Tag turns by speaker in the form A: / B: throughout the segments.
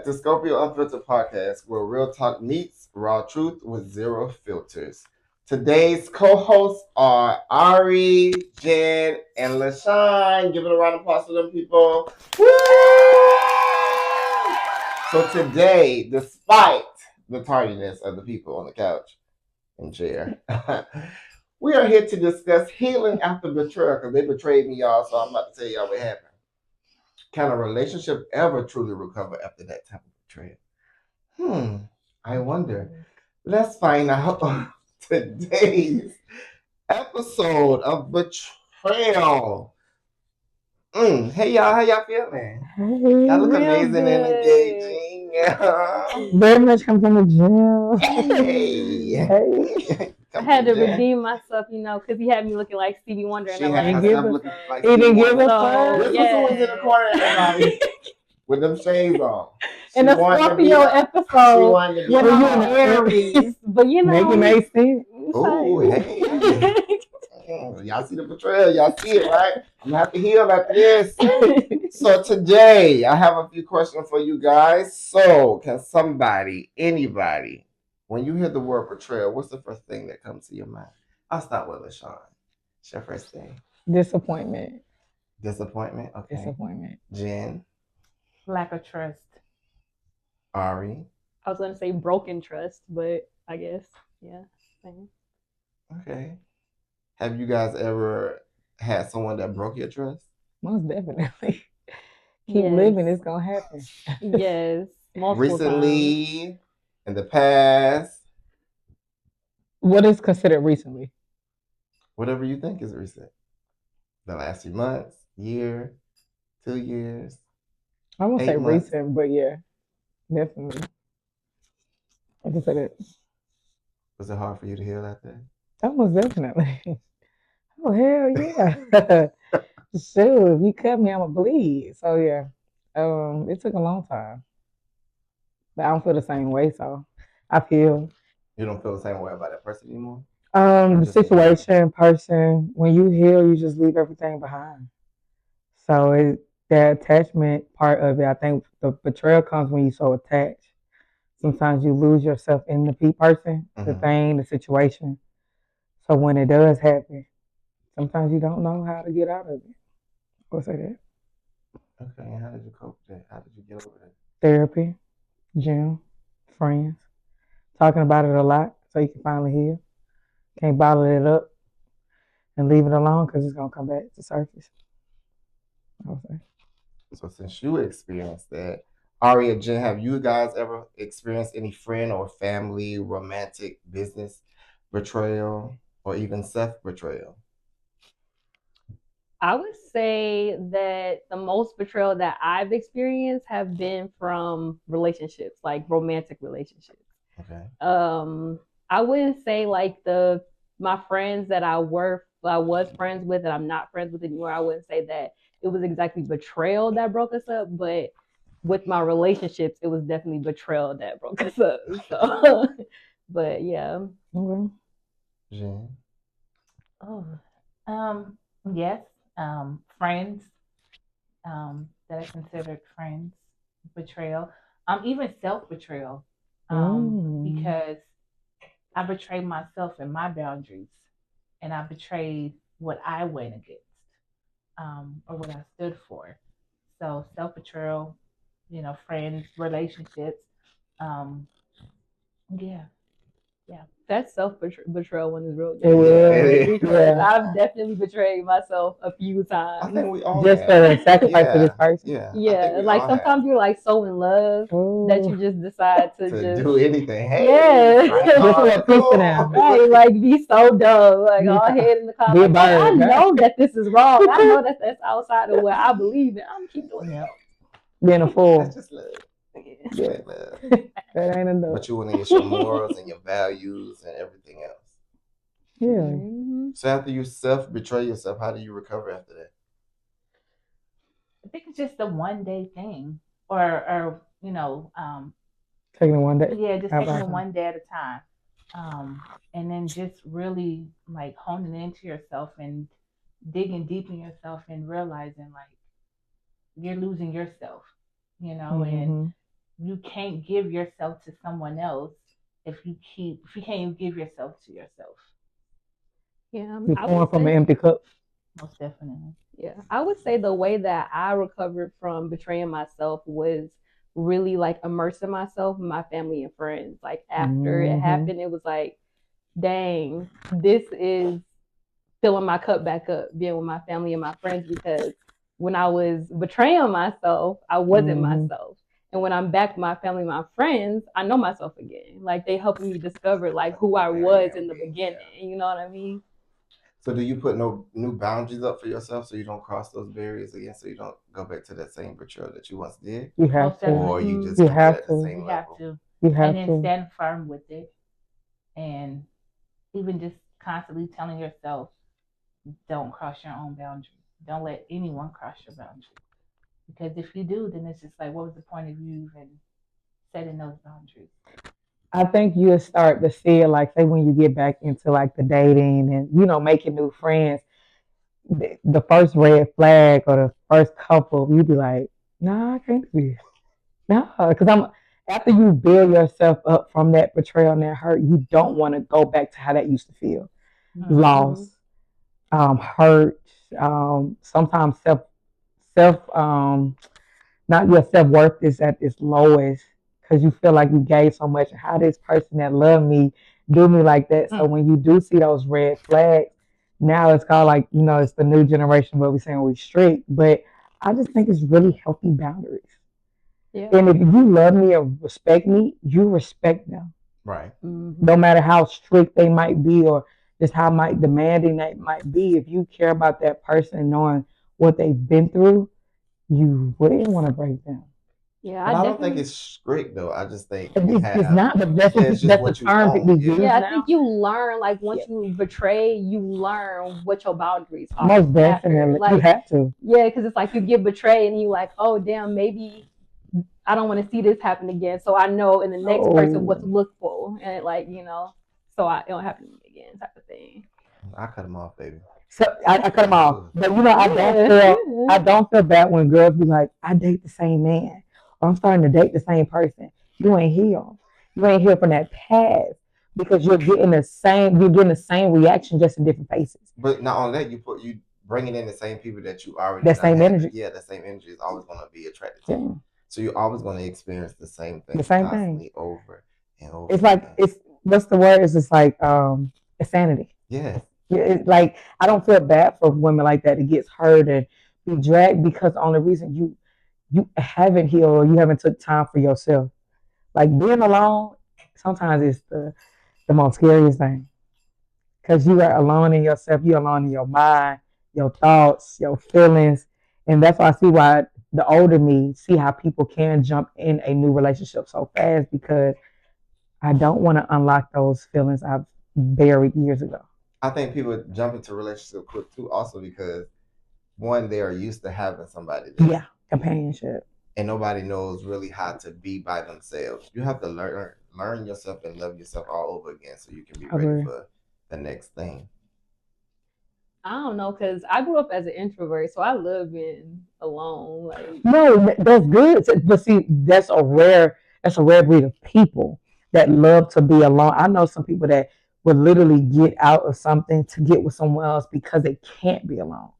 A: to Scorpio Unfiltered podcast, where real talk meets raw truth with zero filters. Today's co-hosts are Ari, Jen, and LaShawn. Give it a round of applause for them people. Woo! So today, despite the tardiness of the people on the couch and chair, we are here to discuss healing after betrayal because they betrayed me, y'all. So I'm about to tell y'all what happened. Can a relationship ever truly recover after that type of betrayal? I wonder. Let's find out on today's episode of Betrayal. Hey y'all, how y'all feeling? Y'all look amazing and engaging.
B: Very much come from the gym.
C: Hey. I had to redeem myself, because he had me looking like Stevie Wonder.
A: She had herself looking like
B: He didn't give a
C: fuck.
A: This was in the corner, everybody, with them shades on.
C: In the Scorpio episode, when I'm Aries, but
B: make it make sense.
A: Oh, hey. Y'all see the betrayal? Y'all see it, right? I'm gonna have to heal after this. So today, I have a few questions for you guys. So, can somebody, anybody, when you hear the word betrayal, what's the first thing that comes to your mind? I'll start with LaShawn. It's your first thing.
B: Disappointment.
A: Disappointment? Okay.
B: Disappointment.
A: Jen?
D: Lack of trust.
A: Ari?
C: I was going to say broken trust, but I guess, yeah. Same.
A: Okay. Have you guys ever had someone that broke your trust?
B: Most definitely. Keep living, it's going to happen.
C: Yes.
A: Recently, times. In the past.
B: What is considered recently?
A: Whatever you think is recent. The last few months, year, 2 years.
B: I won't say months. Recent, but yeah, definitely. I can say that.
A: Was it hard for you to heal that day?
B: Almost definitely. Oh, hell yeah. Shoot, if you cut me, I'm going to bleed. So yeah, it took a long time. But I don't feel the same way, so I feel.
A: You don't feel the same way about that person anymore?
B: The situation, person, when you heal, you just leave everything behind. So the attachment part of it, I think the betrayal comes when you're so attached. Sometimes you lose yourself in the person, the thing, the situation. So when it does happen, sometimes you don't know how to get out of it. I'll say that.
A: Okay, and how did you cope with that? How did you get over that?
B: Therapy, gym, friends. Talking about it a lot so you can finally heal. Can't bottle it up and leave it alone because it's going to come back to surface. Okay.
A: So since you experienced that, Ari and Jen, have you guys ever experienced any friend or family, romantic, business betrayal, or even self-betrayal?
C: I would say that the most betrayal that I've experienced have been from relationships, like romantic relationships.
A: Okay.
C: I wouldn't say like my friends that I was friends with and I'm not friends with anymore. I wouldn't say that it was exactly betrayal that broke us up, but with my relationships, it was definitely betrayal that broke us up. So, but yeah.
B: Okay.
A: Jen?
D: Oh, yes. Friends that I considered friends, betrayal. Even self-betrayal. Because I betrayed myself and my boundaries, and I betrayed what I went against, or what I stood for. So self-betrayal, friends, relationships. Yeah.
C: That self-betrayal one is real good. Because I've definitely betrayed myself a few times.
A: I think we all
B: just for the sacrifice for this person.
C: Yeah. Like sometimes you're like so in love that you just decide to just
A: do anything. Hey,
B: just for a piece of them.
C: Right, like be so dumb, like all head in the car. Like, I know that this is wrong. I know that that's outside of what I believe in. I'm gonna keep doing it.
B: Being a fool.
A: That's just love. Yeah.
B: That ain't enough.
A: But you want to get your morals and your values and everything else.
B: Yeah.
A: So after you self-betray yourself, how do you recover after that?
D: I think it's just a one-day thing, or
B: taking it one day.
D: Yeah, just taking it one day at a time, and then just really like honing into yourself and digging deep in yourself and realizing like you're losing yourself, and you can't give yourself to someone else if you can't even give yourself to yourself.
C: Yeah,
B: You're
C: I would
B: pouring from an
C: say.
B: empty cup.
D: Most definitely.
C: Yeah, I would say the way that I recovered from betraying myself was really like immersing myself in my family and friends. Like after it
B: Mm-hmm.
C: happened, it was like, dang, this is filling my cup back up, being with my family and my friends, because when I was betraying myself, I wasn't
B: Mm-hmm.
C: myself. And when I'm back with my family and my friends, I know myself again. Like they helping me discover like who I was in the beginning. You know what I mean?
A: So do you put no new boundaries up for yourself so you don't cross those barriers again, so you don't go back to that same betrayal that you once did,
B: You have
D: Most
B: to.
A: or
D: definitely.
A: you
C: Mm,
A: just
B: You
A: keep it
B: have
A: at the
B: to.
D: You
A: same
D: have
A: level?
D: to.
B: You
D: And
B: have
D: then
B: to.
D: stand firm with it. And even just constantly telling yourself, don't cross your own boundaries. Don't let anyone cross your boundaries. Because if you do, then it's just like, what was the point of you even setting those boundaries?
B: I think you'll start to see it like, say, when you get back into like the dating and, making new friends, the first red flag or the first couple, you be like, nah, I can't do this. No, because after you build yourself up from that betrayal and that hurt, you don't want to go back to how that used to feel.
D: Mm-hmm.
B: Loss, hurt, sometimes self not your self worth is at its lowest because you feel like you gave so much. How this person that loved me do me like that? So
D: Mm.
B: when you do see those red flags, now it's called like, it's the new generation where we're saying we strict, but I just think it's really healthy boundaries.
C: yeah.
B: And if you love me or respect me, you respect them.
A: Right.
B: No
C: Mm-hmm.
B: matter how strict they might be or just how might demanding they might be, if you care about that person knowing what they've been through, you wouldn't want to break them.
C: Yeah, I
A: But I don't think
C: definitely.
A: it's strict though. I just think you
B: It's
A: have,
B: not, but that's
A: yeah,
B: what
A: it's just
B: that's the
A: what you
B: term
A: want.
B: people
A: Yeah.
B: use
C: Yeah, I think
B: now.
C: you learn like
B: Yeah,
C: once you betray, you learn what your boundaries are
B: most
C: after.
B: definitely, you
C: Like,
B: have to.
C: yeah, because it's like you get betrayed and you like, oh damn, maybe I don't want to see this happen again. So I know in the next person what to
B: Oh,
C: look for, and like so it don't happen to me again, type of thing.
A: I cut them off, baby.
B: so I cut them
A: I'm
B: off,
A: good.
B: but
C: Yeah,
B: I don't feel bad when girls be like, I date the same man, or I'm starting to date the same person. You ain't healed. You ain't healed from that past because you're getting the same reaction just in different faces.
A: But not only that, you bringing in the same people that you already
B: That
A: done
B: same
A: had.
B: energy.
A: Yeah, the same energy is always going to be attracted to you.
B: Yeah,
A: So you're always going to experience the same
B: the
A: thing
B: same thing.
A: constantly over and over
B: It's like
A: again.
B: it's what's the word? It's just like insanity.
A: Yes.
B: Yeah, it's like I don't feel bad for women like that. It gets hurt and be dragged because the only reason you haven't healed or you haven't took time for yourself. Like being alone, sometimes it's the most scariest thing because you are alone in yourself. You're alone in your mind, your thoughts, your feelings, and that's why I see why the older me see how people can jump in a new relationship so fast because I don't want to unlock those feelings I've buried years ago.
A: I think people jump into relationship quick too, also because one, they are used to having somebody there,
B: Yeah, companionship.
A: and nobody knows really how to be by themselves. You have to learn yourself and love yourself all over again, so you can be
B: I
A: ready
B: agree.
A: for the next thing.
C: I don't know, cause I grew up as an introvert, so I love being alone. Like,
B: No, that's good. But see, that's a rare breed of people that love to be alone. I know some people that would literally get out of something to get with someone else because they can't be alone.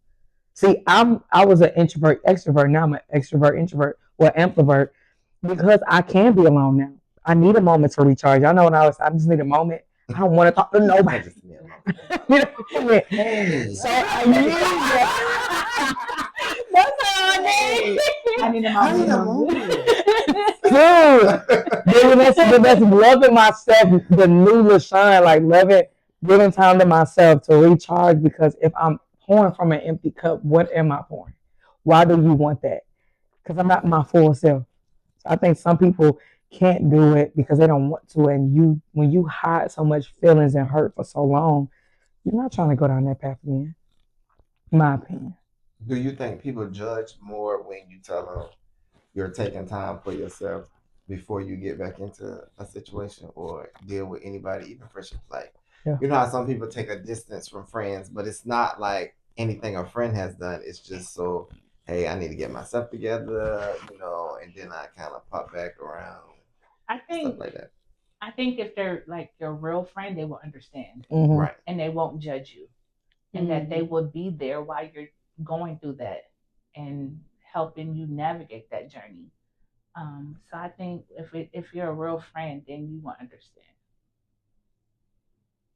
B: See, I was an introvert extrovert. Now I'm an extrovert introvert or ambivert because I can be alone now. I need a moment to recharge. I know when I just need a moment. I don't want to talk to
A: I
B: nobody.
A: just need a moment.
B: You know what I mean?
A: Hey,
B: So I use that. That's all I
A: hey,
B: need.
D: I need a
A: I need
D: moment.
A: a moment.
B: Dude, that's loving myself, the new LaShawn, like loving, giving time to myself to recharge. Because if I'm pouring from an empty cup, what am I pouring? Why do you want that? Because I'm not my full self. So I think some people can't do it because they don't want to. And when you hide so much feelings and hurt for so long, you're not trying to go down that path again. In my opinion.
A: Do you think people judge more when you tell them you're taking time for yourself before you get back into a situation or deal with anybody, even friendships? Like,
B: Yeah.
A: you know how some people take a distance from friends, but it's not like anything a friend has done. It's just so hey, I need to get myself together, and then I kind of pop back around,
D: I
A: stuff
D: think
A: like that.
D: I think if they're like your real friend, they will understand
B: Mhm.
A: Right.
D: and they won't judge you, and that they will be there while you're going through that and helping you navigate that journey. So I think if you're a real friend, then you will understand.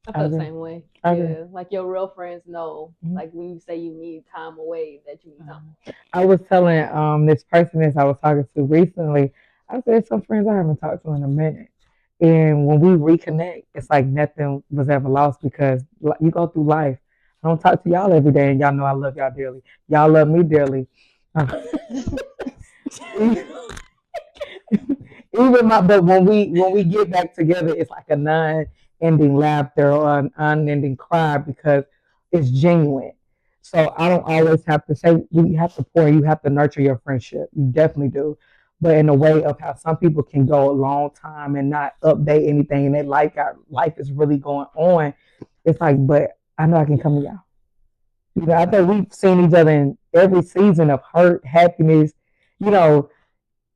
C: I
B: I
C: feel the
B: agree.
C: same way.
B: I agree.
C: Yeah, like your real friends know,
B: Mhm.
C: like when you say you need time away, that you need time.
D: Um,
B: I was telling this person this I was talking to recently. I said some friends I haven't talked to in a minute, and when we reconnect, it's like nothing was ever lost because you go through life. I don't talk to y'all every day, and y'all know I love y'all dearly. Y'all love me dearly. Even but when we get back together, it's like a non-ending laughter or an unending cry because it's genuine. So I don't always have to say you have to pour, you have to nurture your friendship. You definitely do. But in a way of how some people can go a long time and not update anything and their life is really going on. It's like, but I know I can come to y'all. I think we've seen each other in every season of hurt, happiness, you know,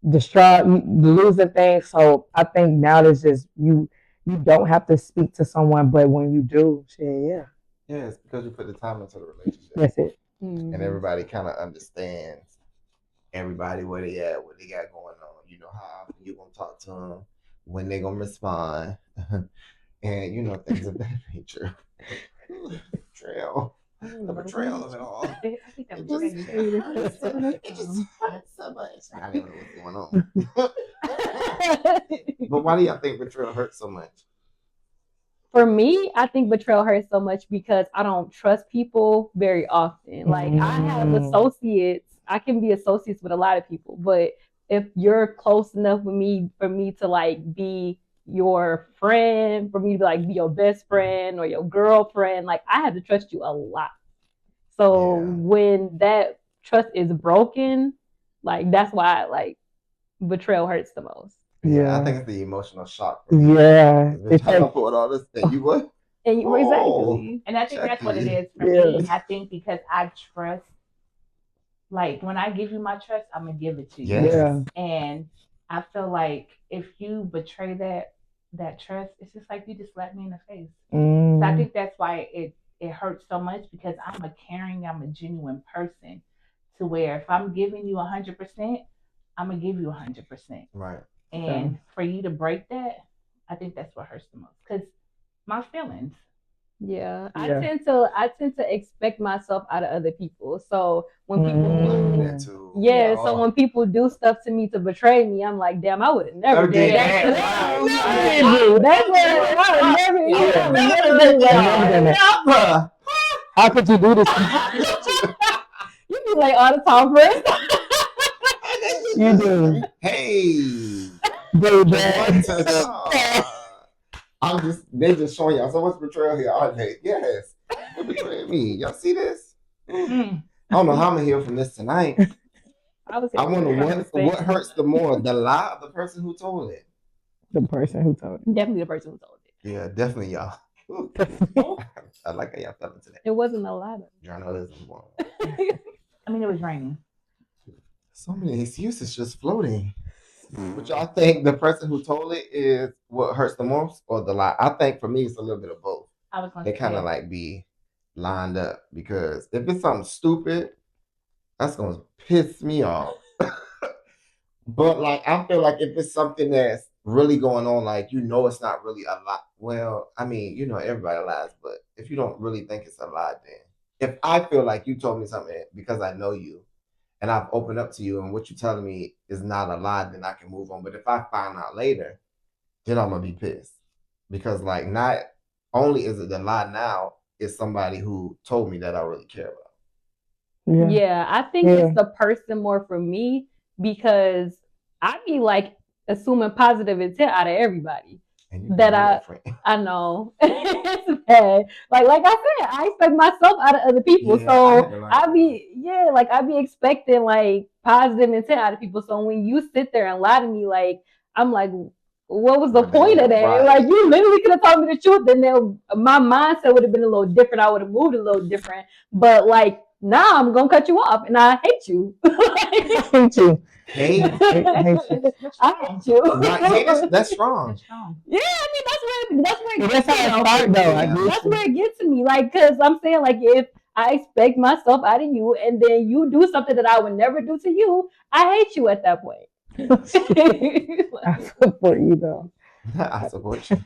B: distraught, losing things. So I think now there's just you don't have to speak to someone, but when you do, shit, yeah,
A: Yeah, it's because you put the time into the relationship,
B: that's it.
A: and everybody kind of understands everybody where they at, what they got going on. You know how often you gonna talk to them, when they gonna respond, and things of that nature. Betrayal, the betrayal of it all.
D: I think that
A: It
D: was
A: just
D: crazy.
A: hurts. It just hurts so much. I didn't know what's going on. But why do y'all think betrayal hurts so much?
C: For me, I think betrayal hurts so much because I don't trust people very often. Like I have associates, I can be associates with a lot of people, but if you're close enough with me for me to like be your friend, for me to like be your best friend or your girlfriend, like I have to trust you a lot. So
A: Yeah.
C: when that trust is broken, like that's why like betrayal hurts the most.
A: Yeah, I
B: Yeah,
A: think it's the emotional shock for me.
B: yeah.
A: Bitch, I done pulled all this thing. You what?
C: And
A: Oh,
C: exactly.
D: And I think that's what it
A: Chucky.
D: is for
B: Yeah.
D: me. I think because I trust, like when I give you my trust, I'm gonna give it to you.
A: Yes.
B: Yeah.
D: And I feel like if you betray that trust, it's just like you just slapped me in the face. So I think that's why it hurts so much because I'm a genuine person. To where if I'm giving you 100%, I'm gonna give you 100%.
A: Right.
D: And for you to break that, I think that's what hurts the most. Because my feelings.
C: Yeah,
B: Yeah.
C: I tend to expect myself out of other people. So when people
A: I do
C: do,
A: that too.
C: yeah,
A: Oh.
C: so when people do stuff to me to betray me, I'm like, damn, I would have never did that to them. That's what I would never, I would never do that.
A: Never.
B: How could you do this?
C: You be like all the time first.
B: You do.
A: Hey.
B: Baby.
A: They just showing y'all so much betrayal here, aren't they? Yes. They betrayed me. Y'all see this?
D: Mm.
A: I don't know how I'm gonna heal from this tonight.
C: I was
A: I wonder what
C: conversation.
A: hurts the more, the lie of the person who told it.
B: The person who told you.
C: Definitely the person who told it.
A: Yeah, definitely y'all. I like how y'all fell into that.
C: It wasn't a lie.
A: Journalism.
D: I mean, it was raining.
A: So many excuses just floating. But y'all think the person who told it is what hurts the most or the lie? I think for me it's a little bit of both.
D: I was gonna
A: They kind of
D: say,
A: like be lined up because if it's something stupid, that's gonna piss me off. But like I feel like if it's something that's really going on, like it's not really a lie. Well, I mean, everybody lies, but if you don't really think it's a lie, then if I feel like you told me something because I know you and I've opened up to you and what you're telling me is not a lie, then I can move on. But if I find out later, then I'm gonna be pissed. Because like not only is it the lie now, it's somebody who told me that I really care about.
C: Yeah, I think it's the person more for me because I be like assuming positive intent out of everybody. That I know it's bad. Like I said, I expect myself out of other people.
A: Yeah,
C: so I be expecting like positive intent out of people. So when you sit there and lie to me, like I'm like, what was the point of that?
A: Right.
C: Like you literally could have told me the truth, and then my mindset would have been a little different. I would have moved a little different. But like now I'm gonna cut you off, and I hate you.
B: I hate you.
A: Hate?
B: Hate you.
C: I hate you.
A: Right, hate is, that's strong.
D: That's strong.
C: Yeah, I mean that's where
B: Well,
C: it
B: that's
C: gets
B: how
C: to
B: it
C: me.
B: started, though. I
A: Yeah.
B: get
C: That's
B: you.
C: where it gets to me. Like, cause I'm saying, like, if I expect myself out of you, and then you do something that I would never do to you, I hate you at that point.
B: I support you, though.
A: I support you.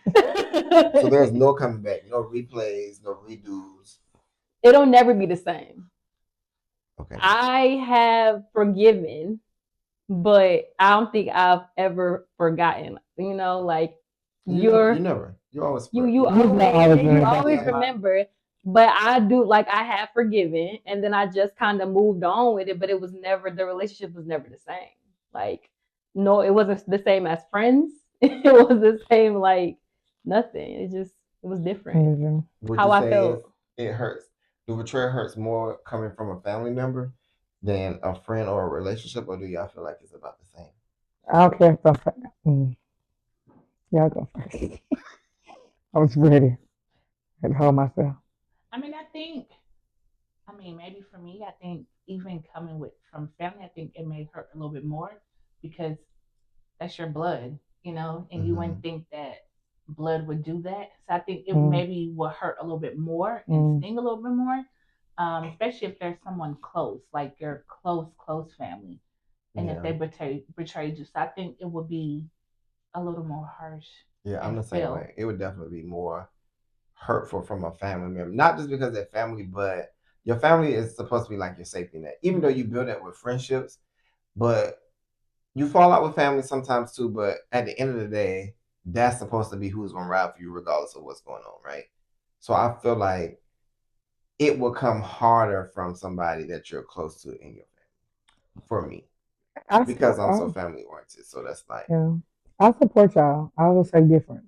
A: So there's no coming back, no replays, no redos.
C: It'll never be the same.
A: Okay.
C: I have forgiven, but I don't think I've ever forgotten. You know, like
A: You never. You always.
C: you always remember. But I do, like, I have forgiven, and then I just kind of moved on with it. But it was never, the relationship was never the same. Like, no, it wasn't the same as friends. It was the same, like, nothing. It was different.
B: Mhm.
A: Would
C: How
A: you
C: I
A: say
C: felt.
A: it hurts? The betrayal hurts more coming from a family member than a friend or a relationship, or do y'all feel like it's about the same?
B: I don't care if I'm. Y'all go first. I was ready. I had to hold myself.
D: I mean, maybe for me, I think even coming from family, I think it may hurt a little bit more because that's your blood, and you wouldn't think that blood would do that. So I think it maybe will hurt a little bit more and sting a little bit more, especially if there's someone close, like your close family, and if they betrayed you. So I think it would be a little more harsh.
A: Yeah, I'm the same way. It would definitely be more hurtful from a family member, not just because they're family, but your family is supposed to be like your safety net. Even though you build it with friendships, but you fall out with family sometimes too. But at the end of the day, that's supposed to be who's gonna ride for you, regardless of what's going on, right? So I feel like it will come harder from somebody that you're close to in your family. For me, because I'm so family oriented, so that's like,
B: yeah. I support y'all. I will say different.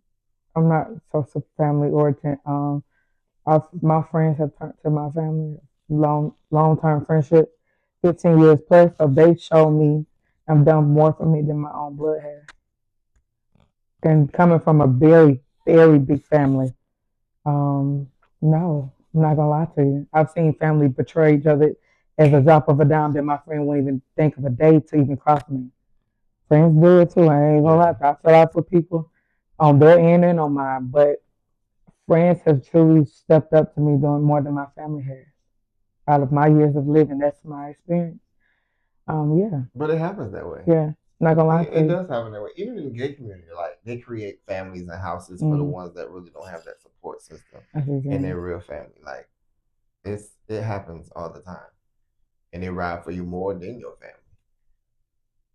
B: I'm not so family oriented. My friends have turned to my family, long term friendship, 15 years plus. So they show me have done more for me than my own blood has. And coming from a very, very big family, no, I'm not gonna lie to you. I've seen family betray each other as a drop of a dime that my friend wouldn't even think of a day to even cross me. Friends do it too. I ain't gonna lie. I fell out for people on their end and on mine, but friends have truly stepped up to me doing more than my family has. Out of my years of living, that's my experience. Yeah.
A: But it happens that way.
B: Yeah. Not gonna lie.
A: It does happen that way. Even in the gay community, like they create families and houses for the ones that really don't have that support system in their real family. Like it happens all the time, and they ride for you more than your family.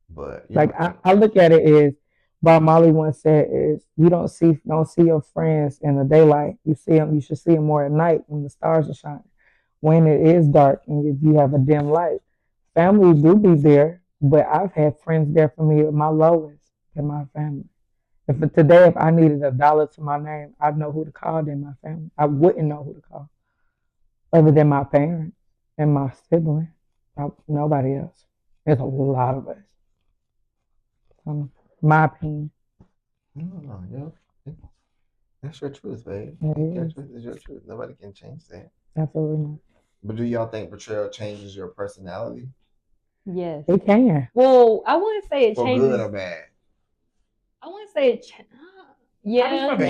A: But
B: like I look at it as Bob Marley once said is you don't see your friends in the daylight. You see them. You should see them more at night when the stars are shining. When it is dark and if you have a dim light, family do be there. But I've had friends there for me at my lowest than my family. If I needed $1 to my name, I'd know who to call than my family. I wouldn't know who to call other than my parents and my sibling. Nobody else. There's a lot of us. My opinion.
A: No, that's your truth, babe.
B: It
A: Your
B: is.
A: truth is your truth. Nobody can change that.
B: Absolutely not.
A: But do y'all think betrayal changes your personality?
C: Yes.
B: It can.
C: Well, I wouldn't say it
A: For
C: changes.
A: good or bad?
C: I wouldn't say it. Yeah, no.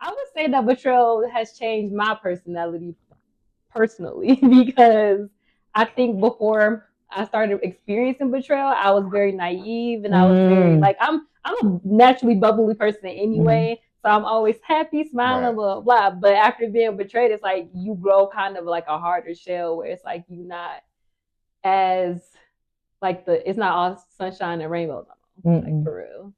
C: I would say that betrayal has changed my personality personally because I think before I started experiencing betrayal, I was very naive and I was very like I'm a naturally bubbly person anyway. So I'm always happy, smiling, blah, blah, blah. But after being betrayed, it's like you grow kind of like a harder shell where it's like you're not as like it's not all sunshine and rainbows. Like for real.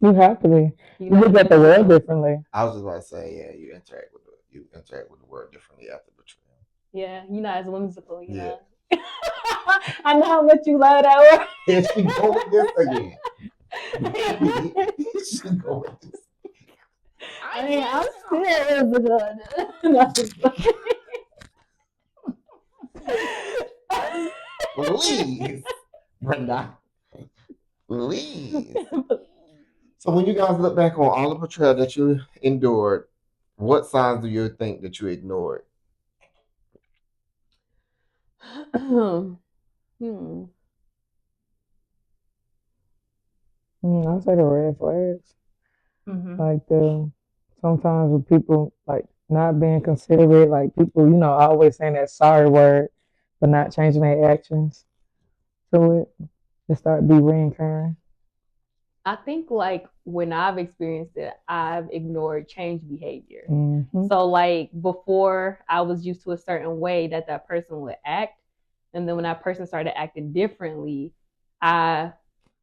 B: You have to be. You look at the world differently.
A: I was just about to say, yeah, you interact with the world differently after betrayal.
C: Yeah, you're not as whimsical, you know. I know how much you love that word.
A: Here she go with this again. Here she go with this.
C: I mean, I'm still
A: Please, Brenda. Please. So when you guys look back on all the betrayal that you endured, what signs do you think that you ignored?
C: Hmm.
B: I'd say the red flags.
D: Mm-hmm.
B: Like sometimes with people like not being considerate, like people, always saying that sorry word, but not changing their actions to it. Just start be reoccurring.
C: I think like when I've experienced it, I've ignored change behavior.
B: Mm-hmm.
C: So like before, I was used to a certain way that that person would act, and then when that person started acting differently, I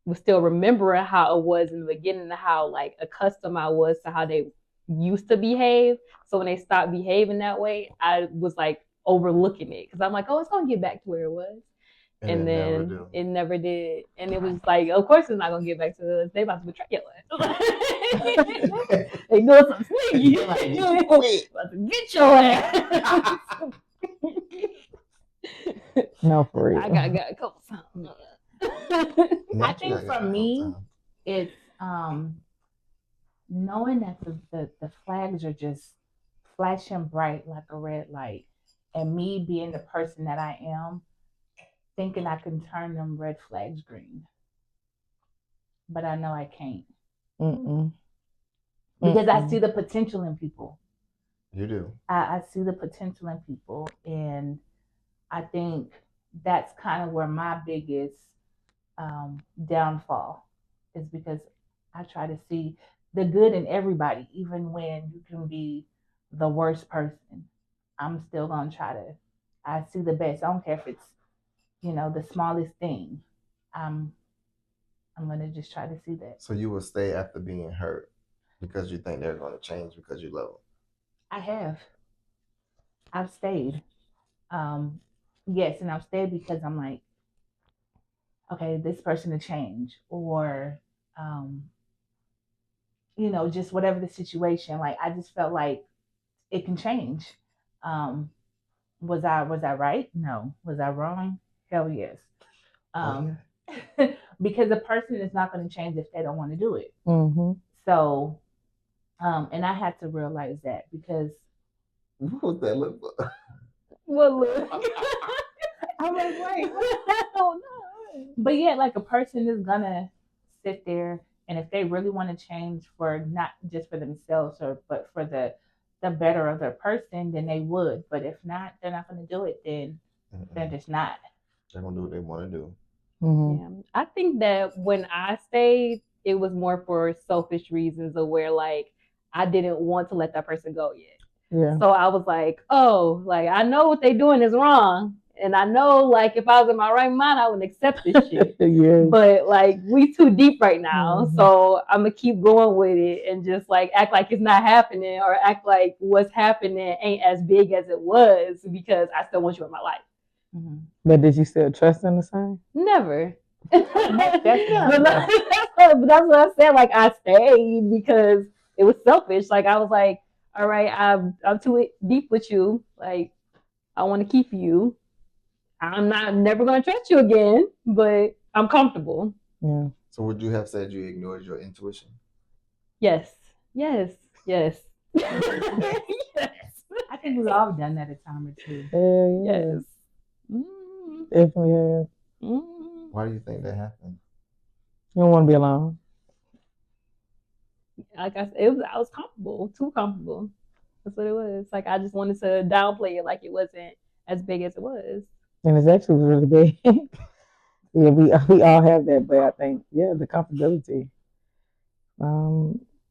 C: was still remembering how it was in the beginning, and how like accustomed I was to how they used to behave. So when they stopped behaving that way, I was like overlooking it because I'm like, oh, it's gonna get back to where it was. And
A: it never
C: then
A: do.
C: it never did. And it was like, of course it's not gonna get back to us. They about to betray your ass. They doing something sneaky.
A: They about to get you quick.
C: About to get your ass.
B: No, for real.
C: I got a couple times.
D: I think for me, it's knowing that the flags are just flashing bright like a red light, and me being the person that I am, thinking I can turn them red flags green, but I know I can't
B: Mm-mm.
D: because I see the potential in people.
A: You do.
D: I see the potential in people, and I think that's kind of where my biggest downfall is, because I try to see the good in everybody, even when you can be the worst person. I'm still gonna try to. I see the best. I don't care if it's the smallest thing. I'm I'm gonna just try to see that.
A: So you will stay after being hurt because you think they're going to change because you love them.
D: I have. I've stayed. Um, yes, and I've stayed because I'm like, okay, this person to change, or um, just whatever the situation. Like I just felt like it can change. Um, was I right? No. Was I wrong? Hell yes. Because the person is not going to change if they don't want to do it.
B: Mm-hmm.
D: So, and I had to realize that because
A: What was that look for?
C: Well, look.
D: I'm like, wait, oh no. But yeah, like a person is gonna sit there, and if they really want to change for not just for themselves but for the better of their person, then they would. But if not, they're not gonna do it. Then they're just not.
A: They're gonna do what they want to do.
B: Mm-hmm.
C: Yeah. I think that when I stayed, it was more for selfish reasons of where like I didn't want to let that person go yet.
B: Yeah.
C: So I was like, oh, like I know what they're doing is wrong. And I know like if I was in my right mind, I would accept this shit.
B: Yeah.
C: But like we too deep right now.
B: Mhm.
C: So I'm gonna keep going with it and just like act like it's not happening, or act like what's happening ain't as big as it was, because I still want you in my life.
D: Mm-hmm.
B: But did you still trust in the same?
C: Never.
D: That's
C: But that's what I said. Like I stayed because it was selfish. Like I was like, all right, I'm too deep with you. Like I want to keep you. I'm not never gonna trust you again, but I'm comfortable.
B: Yeah.
A: So would you have said you ignored your intuition?
C: Yes. Yes. Yes. Yes.
D: I think we've all done that a time or two.
B: Hell yeah.
C: Yes. Mm.
B: Definitely have.
C: Mm.
A: Why do you think that happened?
B: You don't want to be alone.
C: Like I said, I was comfortable, too comfortable. That's what it was. Like I just wanted to downplay it, like it wasn't as big as it was.
B: And it's actually really big. Yeah, we all have that, but I think the comfortability.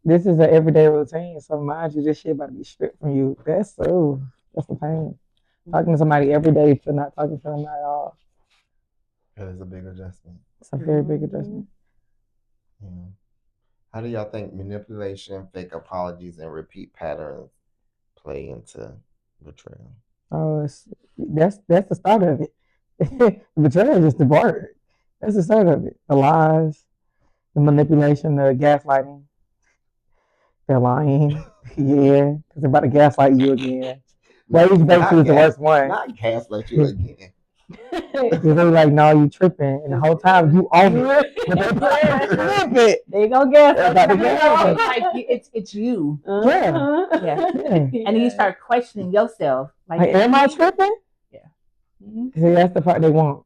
B: This is an everyday routine, so mind you, this shit about to be stripped from you. That's the pain. Talking to somebody every day to not talking to them at all.
A: That is a big adjustment.
B: It's a very big adjustment.
A: Yeah. How do y'all think manipulation, fake apologies, and repeat patterns play into betrayal?
B: Oh, that's the start of it. Betrayal is just the word. That's the start of it. The lies, the manipulation, the gaslighting. They're lying. Yeah, because they're about to gaslight you again. Rage basically is the worst one.
A: Not gaslight you again.
B: Because they're like, no, you tripping. And the whole time you own it. But they're tripping.
C: They gonna gaslight
D: It's like it's you.
B: Yeah.
D: Yeah. And then you start questioning yourself.
B: Like, am I tripping?
D: Yeah.
C: Mhm.
B: See, that's the part they want.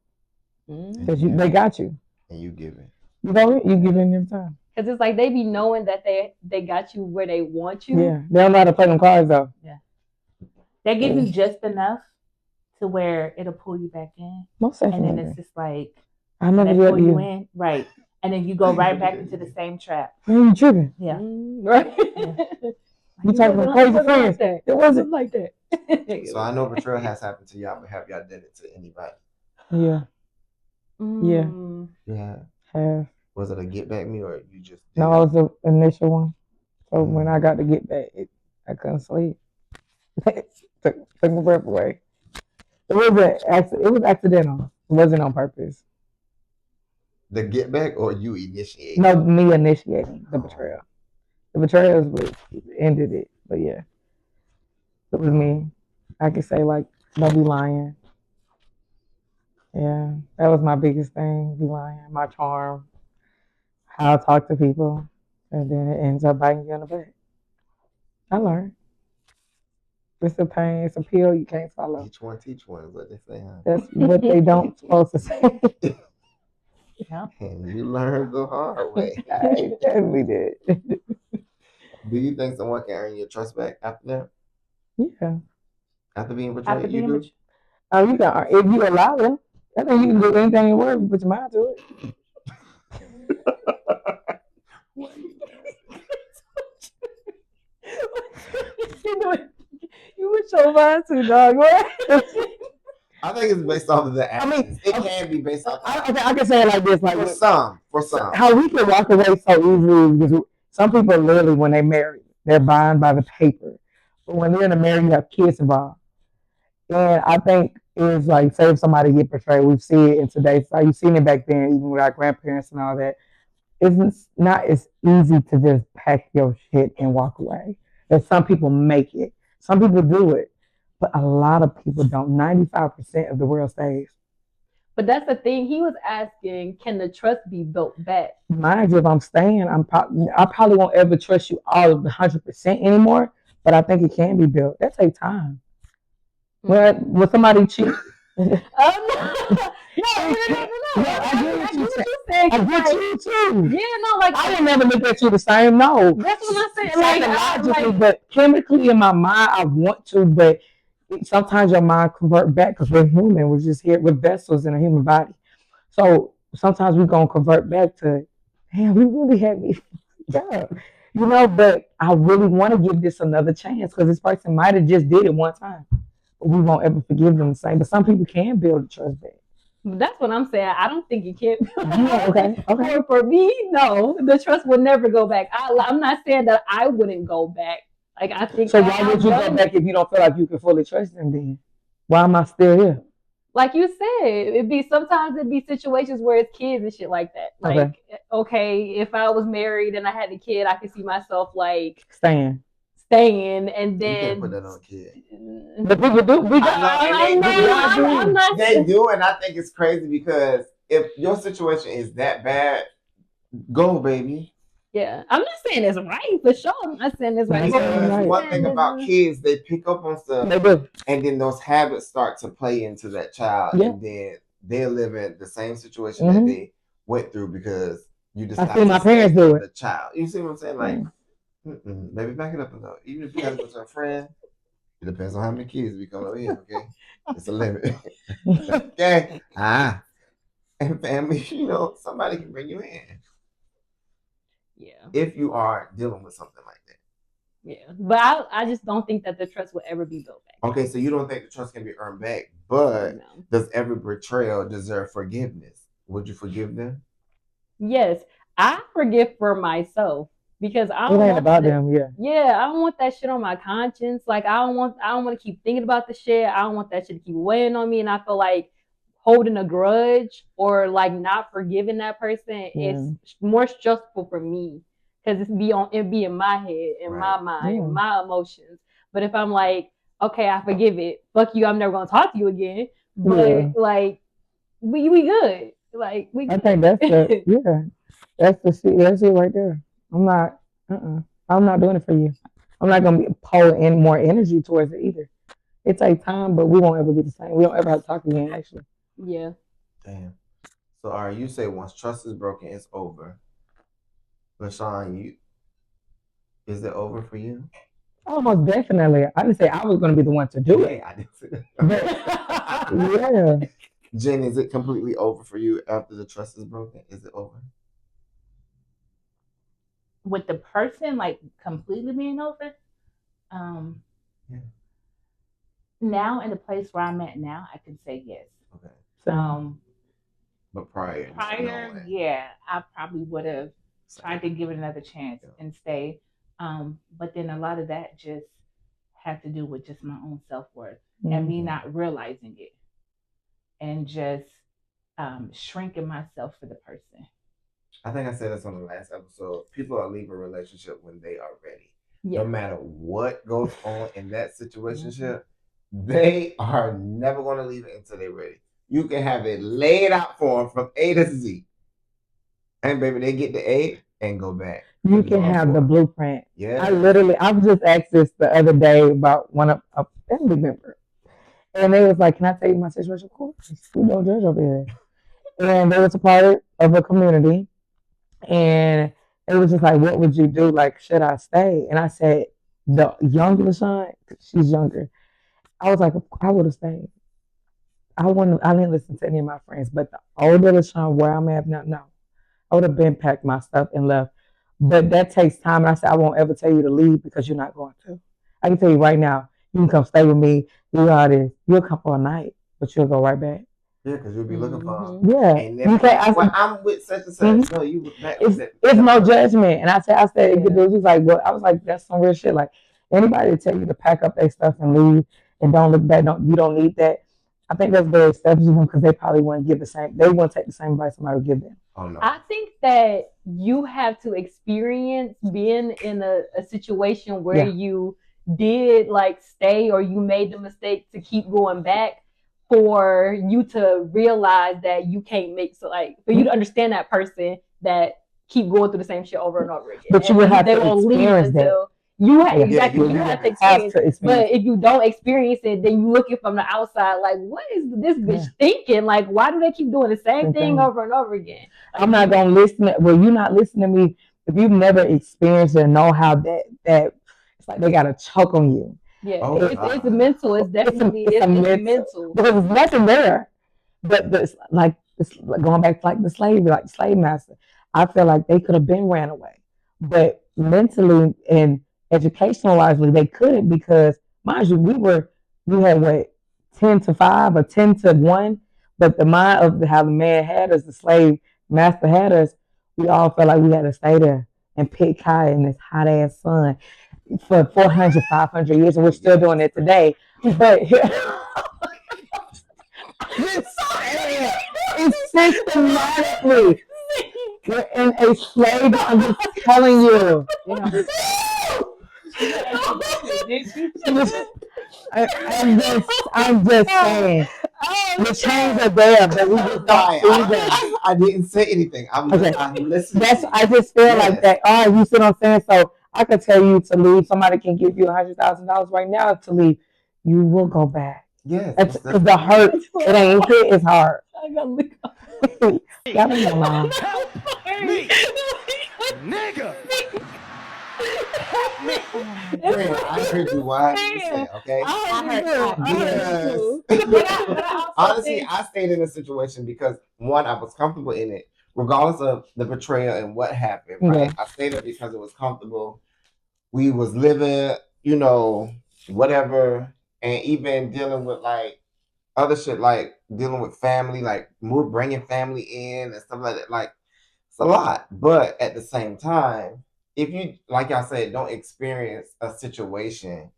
C: Mhm.
B: Because they got you.
A: And you giving.
B: You give in your time.
C: Cause it's like they be knowing that they got you where they want you.
B: Yeah. They don't know how to play them cards though.
D: They give you just enough to where it'll pull you back in,
B: Most
D: and then
B: definitely.
D: it's just like
B: I
D: when
B: never
D: they
B: did
D: pull you
B: you.
D: in, right, and then you go right back into the same trap.
B: Why are you tripping?
D: Yeah.
C: Right.
B: You talking about crazy friends.
C: That.
B: It wasn't.
C: like that.
A: So I know betrayal has happened to y'all, but have y'all done it to anybody?
B: Yeah. Yeah.
C: Mm.
A: Yeah.
B: Have.
A: Was it a get back me or you just did
B: No, it was the initial one. So when
A: Mm.
B: I got to get back, I couldn't sleep. took my breath away. It was accidental. It wasn't on purpose.
A: the get back or you initiate?
B: No, me initiating the betrayal. The betrayal is what ended it. But yeah, it was me. I could say like, don't be lying. Yeah, that was my biggest thing. Be lying. My charm. How I talk to people, and then it ends up biting you in the butt. I learned. It's a pain. It's a pill you can't swallow.
A: Each one teach one is what they say, huh?
B: That's what they don't supposed to say.
D: Yeah.
A: And you learn the hard way.
B: I definitely did.
A: Do you think someone can earn your trust back after that?
B: Yeah.
A: After being betrayed,
D: After
A: you
D: being
A: do?
D: betrayed.
B: Oh, you can if you allow them. I think you can do anything in the world if you put your mind to it. You were so mind to, dog.
A: I think it's based off of the actions.
B: I mean,
A: it can be based off.
B: I can say it like this, like
A: For some.
B: how we can walk away so easily because some people literally when they marry, they're bound by the paper. But when they're in a marriage, you have kids involved. And I think it's like, say if somebody get betrayed, we see it in today's society. You've seen it back then, even with our grandparents and all that. It's not as easy to just pack your shit and walk away. And some people make it. Some people do it. But a lot of people don't. 95% of the world stays.
C: But that's the thing. He was asking, can the trust be built back?
B: Mind you, if I'm staying, I probably won't ever trust you all of the 100% anymore. But I think it can be built. That takes time. When somebody cheat.
C: No.
B: I get what
C: you saying.
B: I get you too.
C: Yeah, no, like
B: I didn't never look at you the same. No,
C: that's what I'm saying. Like,
B: psychologically, but chemically in my mind, I want to, but sometimes your mind convert back because we're human. We're just here with vessels in a human body. So sometimes we're gonna convert back to, damn, we really had me. Yeah, But I really want to give this another chance because this person might have just did it one time, but we won't ever forgive them the same. But some people can build trust back.
C: That's what I'm saying. I don't think it can.
B: Yeah, okay.
C: For me, no, the trust would never go back. I'm not saying that I wouldn't go back. Like I think.
B: So why would you go back if you don't feel like you can fully trust them? Then why am I still here?
C: Like you said, sometimes it'd be situations where it's kids and shit like that. Like, okay, if I was married and I had a kid, I could see myself like
B: staying,
C: and then
A: you can't put that on a kid.
B: The people do.
A: They do, and I think it's crazy because if your situation is that bad, go, baby.
C: Yeah, I'm not saying it's right for sure. I'm not saying it's right.
A: Because one thing about kids, they pick up on stuff,
B: they do,
A: and then those habits start to play into that child, and then they live in the same situation that they went through because you decided.
B: I see my parents do it.
A: The child, you see what I'm saying? Like, maybe back it up a little. Even if you have a friend, it depends on how many kids we come over here. Okay, it's a limit. Okay, and family, somebody can bring you in.
C: Yeah.
A: If you are dealing with something like that.
C: Yeah. But I just don't think that the trust will ever be built back.
A: Okay, so you don't think the trust can be earned back, but does every betrayal deserve forgiveness? Would you forgive them?
C: Yes. I forgive for myself because I don't
B: want about them,
C: Yeah, I don't want that shit on my conscience. Like I don't want to keep thinking about the shit. I don't want that shit to keep weighing on me, and I feel like holding a grudge or like not forgiving that person is more stressful for me because it be in my head, in my mind, in my emotions. But if I'm like, okay, I forgive it, fuck you, I'm never gonna talk to you again. But like, we good. Like we.
B: I think that's that's it right there. I'm not doing it for you. I'm not gonna pour in more energy towards it either. It takes time, but we won't ever be the same. We don't ever have to talk again, actually.
C: Yeah.
A: Damn. So, all right, you say once trust is broken, it's over. LaShawn, is it over for you?
B: Almost definitely. I didn't say I was going to be the one to do it.
A: Yeah, I didn't say
B: But
A: that.
B: yeah.
A: Jen, is it completely over for you after the trust is broken? Is it over?
D: With the person like completely being over, um,
A: Yeah.
D: now in the place where I'm at now, I can say yes.
A: Okay.
D: Um,
A: But prior,
D: prior, yeah, I probably would have tried to give it another chance and stay. But then a lot of that just had to do with just my own self worth and me not realizing it and just shrinking myself for the person.
A: I think I said this on the last episode. People are leaving a relationship when they are ready.
C: Yeah.
A: No matter what goes on in that situationship, they are never going to leave it until they're ready. You can have it laid out for them from A to Z. And baby, they get to A and go back.
B: You can have the blueprint.
A: Yeah.
B: I was just asked this the other day about one of a family member. And they was like, "Can I tell you my situation?" Of course. We don't judge over here. And they was a part of a community. And it was just like, what would you do? Like, should I stay? And I said, the younger LaShawn, she's younger. I was like, I would have stayed. I didn't listen to any of my friends, but the older LaShawn, where I'm at now, no. I would have been packed my stuff and left. But that takes time. And I said, I won't ever tell you to leave because you're not going to. I can tell you right now, you can come stay with me. Do all this. You'll come for a night, but you'll go right back.
A: Yeah, because you'll be looking for
B: them. Yeah.
A: You can't, well, I'm with such and such. No, you back
B: it's no judgment. And I said, he was like, well, I was like, that's some real shit. Like, anybody tell you to pack up their stuff and leave and don't look back, you don't need that. I think that's very selfish of them because they probably wouldn't give they wouldn't take the same advice somebody would give them.
A: Oh, no.
C: I think that you have to experience being in a situation where you did like stay or you made the mistake to keep going back for you to realize that you can't for you to understand that person that keep going through the same shit over and over again.
B: But you would have to experience that.
C: You have you have to experience. But if you don't experience it, then you looking from the outside like, what is this bitch thinking? Like, why do they keep doing the same thing over and over again? Like,
B: I'm not gonna listen. Well, you're not listening to me if you've never experienced it and know how that it's like they got a choke on you.
C: Yeah, it's mental. It's definitely it's mental.
B: Because there's nothing there. But it's going back to like the slave master. I feel like they could have been ran away, but mentally and educationalized, they couldn't because, mind you, we had what 10-5 or 10-1, but the mind of how the man had us, the slave master had us, we all felt like we had to stay there and pick cotton in this hot ass sun for 400, 500 years, and we're still doing it today. But it's systematically. You're in a slave. I'm just telling you. I'm just saying. The chains are there, but we just don't see them.
A: I didn't say anything. I'm listening.
B: I just feel like that. Oh, you see what I'm saying? So I could tell you to leave. Somebody can give you $100,000 right now to leave. You will go back.
A: Yes.
B: Because the hurt, it ain't hit. It's hard. I gotta look up. Y'all leave me alone.
A: Nigga. I heard you. Why you say, okay? Honestly, I stayed in a situation because one, I was comfortable in it, regardless of the betrayal and what happened. Right? Yeah. I stayed there because it was comfortable. We was living, whatever, and even dealing with like other shit, like dealing with family, like bringing family in and stuff like that. Like it's a lot, but at the same time, if you, like y'all said, don't experience a situation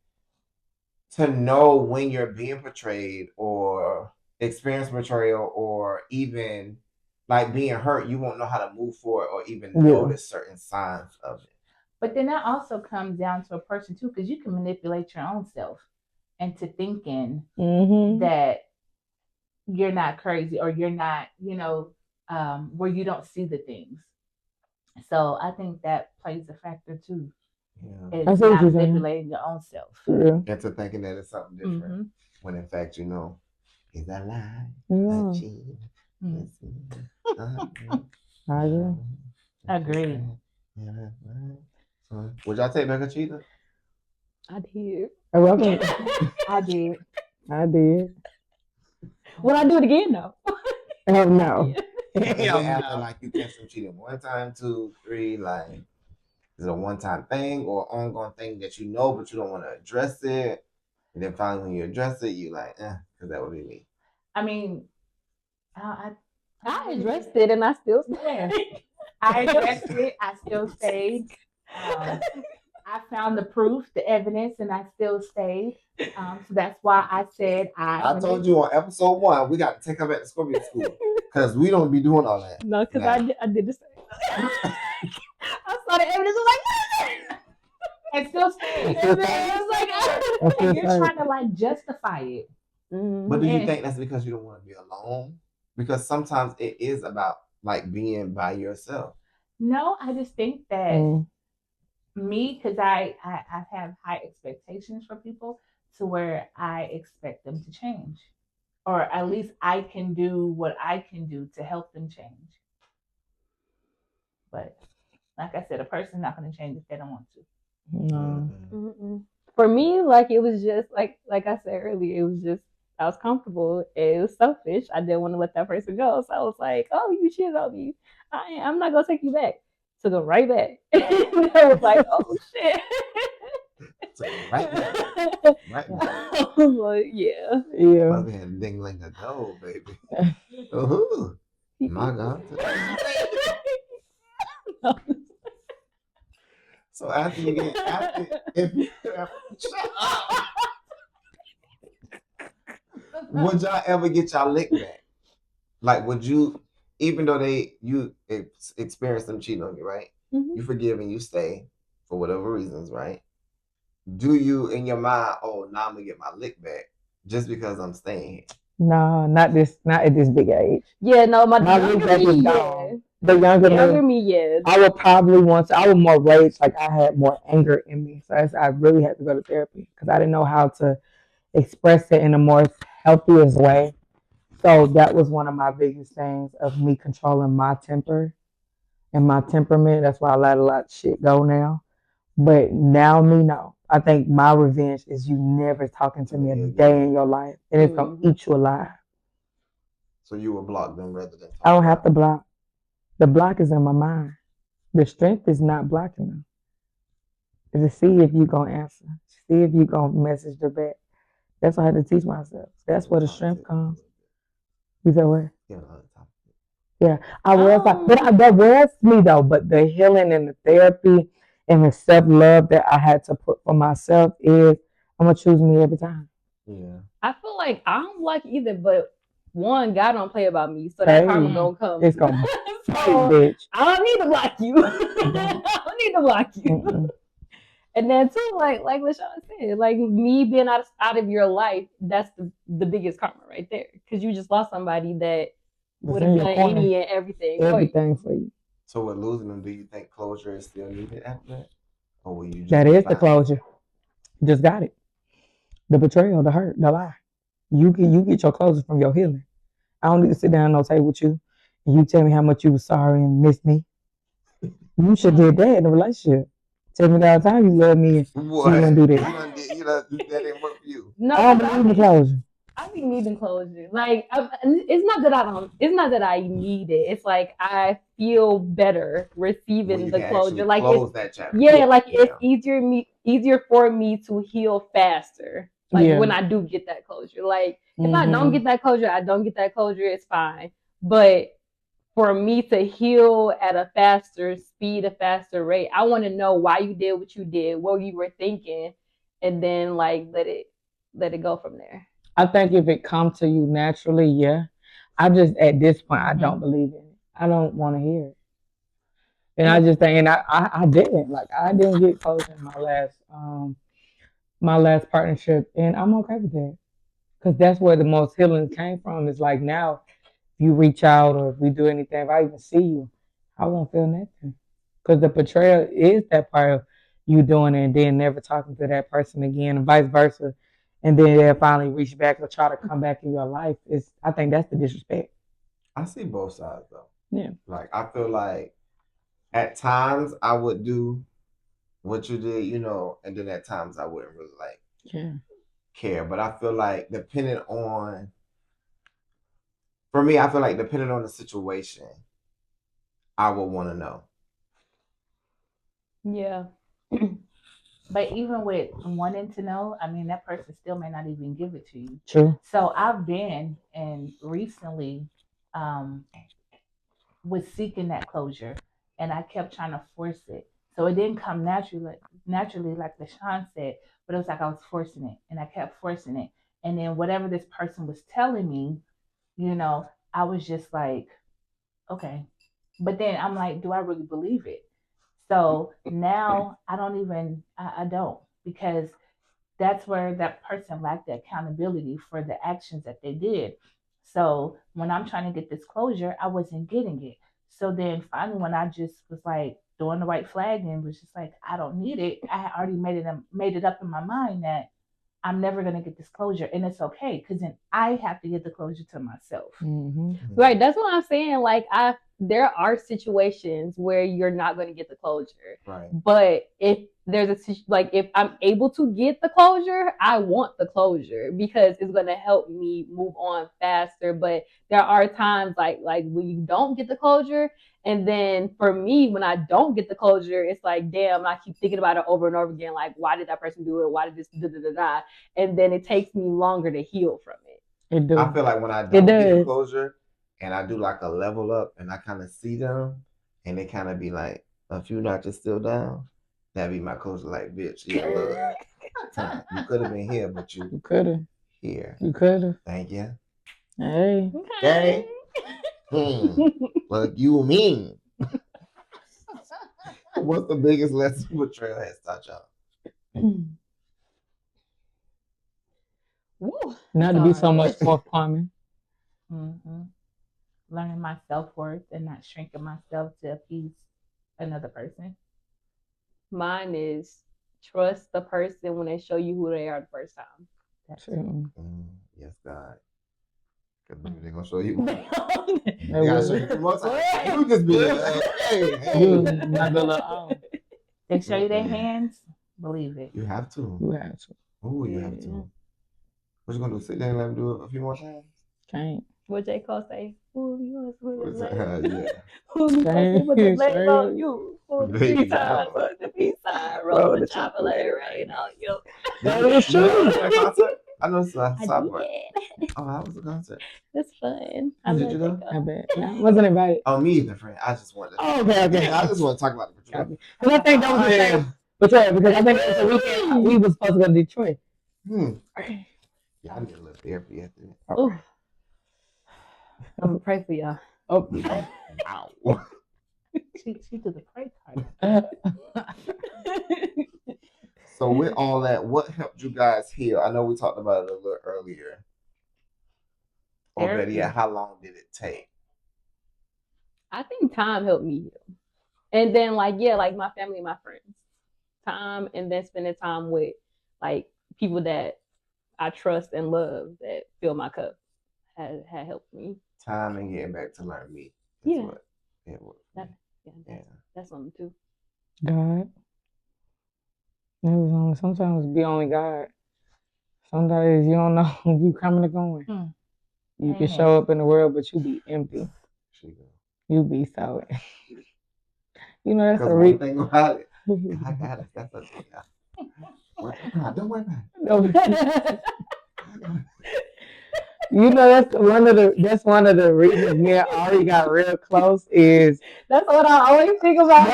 A: to know when you're being betrayed or experience betrayal or even like being hurt, you won't know how to move forward or even notice certain signs of it.
D: But then that also comes down to a person too, because you can manipulate your own self into thinking that you're not crazy or you're not, where you don't see the things. So I think that plays a factor too.
A: Yeah.
D: It's
B: I see what
D: not
B: you're saying.
D: manipulating your own self.
B: Yeah.
A: Into thinking that it's something different
D: Mhm.
A: when in fact you know is a lie,
B: Yeah.
A: a cheat.
D: Mhm.
B: I agree.
D: Agreed.
A: Would y'all take back a cheetah?
C: I did.
B: I love it.
D: I did.
B: I did.
C: Would I do it again? No.
B: Hell no.
A: Is it
B: Hell
A: after
B: no.
A: like you catch them cheating one time, two, three, like is it a one time thing or ongoing thing that you know but you don't want to address it? And then finally when you address it, you like, because that would be me.
D: I mean, I
C: addressed it and I still
D: Yeah. I addressed it. I still stayed. I found the proof, the evidence, and I still stayed. So that's why I said
A: I told you on episode 1, we got to take her back to Scorpio school because we don't be doing all that.
C: No, because I did the same. I saw the evidence. I was like,
D: and still stayed.
C: and then it was like,
D: And you're trying to like justify it.
A: But do you
D: Yeah.
A: think that's because you don't want to be alone? Because sometimes it is about like being by yourself.
D: No, I just think that me, because I have high expectations for people to where I expect them to change. Or at least I can do what I can do to help them change. But like I said, a person's not going to change if they don't want to.
B: No.
C: Mm-mm. For me, like it was just like I said earlier, it was just I was comfortable. It was selfish. I didn't want to let that person go, so I was like, "Oh, you cheated on me. I'm not gonna take you back." Took him right back. I was like, "Oh shit."
A: Right back. Right back.
C: I was like, yeah.
B: Yeah.
A: Mother had dingling a go, baby. Oh, my God. So after you get would y'all ever get y'all lick back? Like, would you, even though you experience them cheating on you, right?
C: Mhm.
A: You forgive and you stay for whatever reasons, right? Do you in your mind, oh, now I'm gonna get my lick back just because I'm staying here?
B: No, not at this big age.
C: Yeah, no, my
B: lick
C: younger
B: back is
C: me,
B: gone. The younger me,
C: yeah.
B: I would probably I would more rage, like I had more anger in me. So I really had to go to therapy because I didn't know how to express it in a more healthiest way. So that was one of my biggest things of me controlling my temper and my temperament. That's why I let a lot of shit go now. But now me, no. I think my revenge is you never talking to me a day in your life. And it's going to eat you alive.
A: So you will block them rather than
B: I don't have to block. The block is in my mind. The strength is not blocking them. It's to see if you going to answer. See if you going to message the back. That's what I had to teach myself. That's where the strength comes. You said what? Yeah, I was like, but that was me though. But the healing and the therapy and the self love that I had to put for myself is I'm gonna choose me every time.
A: Yeah.
C: I feel like I don't like either, but one, God don't play about me, so that karma gonna come.
B: It's gonna
C: so,
B: bitch.
C: I don't need to block you. I don't need to block you. And then too, like LaShawn said, like me being out of your life, that's the biggest karma right there. Because you just lost somebody that would have done any and everything
B: for you.
A: So with losing them, do you think closure is still needed after that? Or will you just
B: that is the closure. You just got it. The betrayal, the hurt, the lie. You get your closure from your healing. I don't need to sit down and no table with you and you tell me how much you were sorry and missed me. You should did that in a relationship. Tell me all the time you love me and you wouldn't do that.
A: That didn't work for you.
C: No,
B: I don't believe in closure.
C: I be needing closure. Like it's not that I don't. It's not that I need it. It's like I feel better receiving the closure. Like
A: close that chapter.
C: Yeah, like it's easier for me to heal faster. Like when I do get that closure. Like if I don't get that closure, I don't get that closure. It's fine. But for me to heal at a faster speed, a faster rate, I want to know why you did what you did, what you were thinking, and then like let it go from there.
B: I think if it comes to you naturally, yeah. I just at this point I don't believe in it. I don't want to hear it. And I just think, and I didn't get close in my last partnership, and I'm okay with that because that's where the most healing came from. It's like now, if you reach out or if we do anything, if I even see you, I won't feel nothing because the betrayal is that part of you doing it and then never talking to that person again, and vice versa. And then they'll finally reach back or try to come back in your life. I think that's the disrespect.
A: I see both sides though.
B: Yeah.
A: Like I feel like at times I would do what you did, and then at times I wouldn't really
B: Yeah.
A: care. But I feel like for me, I feel like depending on the situation, I would want to know.
C: Yeah.
D: But even with wanting to know, I mean, that person still may not even give it to you.
B: True.
D: So I've been and recently was seeking that closure, and I kept trying to force it. So it didn't come naturally, like LaShawn said, but it was like I was forcing it, and I kept forcing it. And then whatever this person was telling me, I was just like, okay. But then I'm like, do I really believe it? So now I don't, because that's where that person lacked the accountability for the actions that they did. So when I'm trying to get this closure, I wasn't getting it. So then finally, when I just was like throwing the white flag and was just like, I don't need it, I had already made it up in my mind that I'm never gonna get this closure, and it's okay because then I have to get the closure to myself.
B: Mm-hmm.
C: Right. That's what I'm saying. Like there are situations where you're not going to get the closure.
A: Right.
C: But if there's if I'm able to get the closure, I want the closure because it's going to help me move on faster. But there are times like when you don't get the closure, and then for me, when I don't get the closure, it's like, damn, I keep thinking about it over and over again. Like, why did that person do it? Why did this da da da da? And then it takes me longer to heal from it.
B: It does.
A: I feel like when I don't get closure and I do like a level up and I kind of see them and they kind of be like a few notches still down, that'd be my closure. Like, bitch, yeah, look, you could have been here, but you
B: could have
A: here.
B: You could have.
A: Thank you.
B: Hey.
A: Okay. What you mean? What's the biggest lesson Betrayal has taught y'all?
B: Not to be so much forthcoming.
D: Mm-hmm. Learning my self-worth and not shrinking myself to appease another person.
C: Mine is trust the person when they show you who they are the first time.
D: That's
B: true.
A: Yes, God. Because maybe they're going to show you.
B: They
A: gotta show you 2 more times. You just be like, hey.
B: Not gonna let
D: They show you their hands, believe it.
A: You have to.
B: You have to.
A: Oh, you have to. What you going to do? Sit there and let them do it a few more times?
B: Can't.
C: What J. Cole say? Fool you,
A: What's that? Yeah.
C: Fool you, put the legs on you. Fool the
A: Baby
C: 3 times, put the peace sign, roll the chopper, let it rain on you.
A: That is true. Concert? I know it's a stop.
C: did.
A: Oh, how was the concert?
C: It's fun.
A: Did you go?
B: I bet. No, wasn't invited.
A: Oh, me either, friend. I just wanted to.
B: Oh, okay.
A: I just want to talk about the Betrayal.
B: Because I think that was the thing. Betrayal, because I think that was the weekend we was supposed to go to Detroit.
A: Yeah, I need a little therapy after that.
C: Oh. I'm gonna pray for y'all.
B: Oh,
A: wow.
D: She did the pray card.
A: So with all that, what helped you guys heal? I know we talked about it a little earlier. Or better yet, how long did it take?
C: I think time helped me heal. And then like my family and my friends. Time, and then spending time with like people that I trust and love that fill my cup had helped me.
A: Time and getting back to learn me.
C: Yeah.
A: That's
C: something too.
B: God. It was only sometimes it be only God. Sometimes you don't know if you coming or going. You can show up in the world, but you be empty. You be so. You know that's a
A: one thing about it. I got it. That's a thing. Don't worry about it.
B: You know that's one of the reasons me and Ari got real close is
C: that's what I always think about.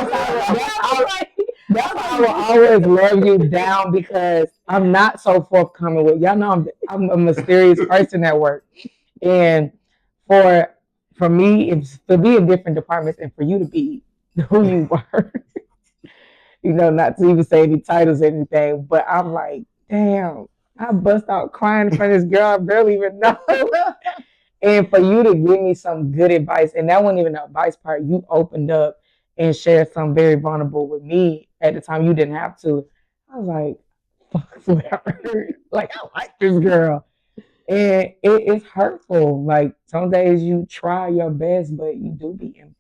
B: That's how I will always love you down because I'm not so forthcoming with y'all know I'm a mysterious person at work. And for me, it's to be in different departments and for you to be who you were. You know, not to even say any titles or anything, but I'm like, damn, I bust out crying in front of this girl I barely even know. And for you to give me some good advice, and that wasn't even the advice part, you opened up and shared something very vulnerable with me at the time you didn't have to. I was like, fuck what I heard. Like, I like this girl. And it's hurtful. Like, some days you try your best, but you do be empty.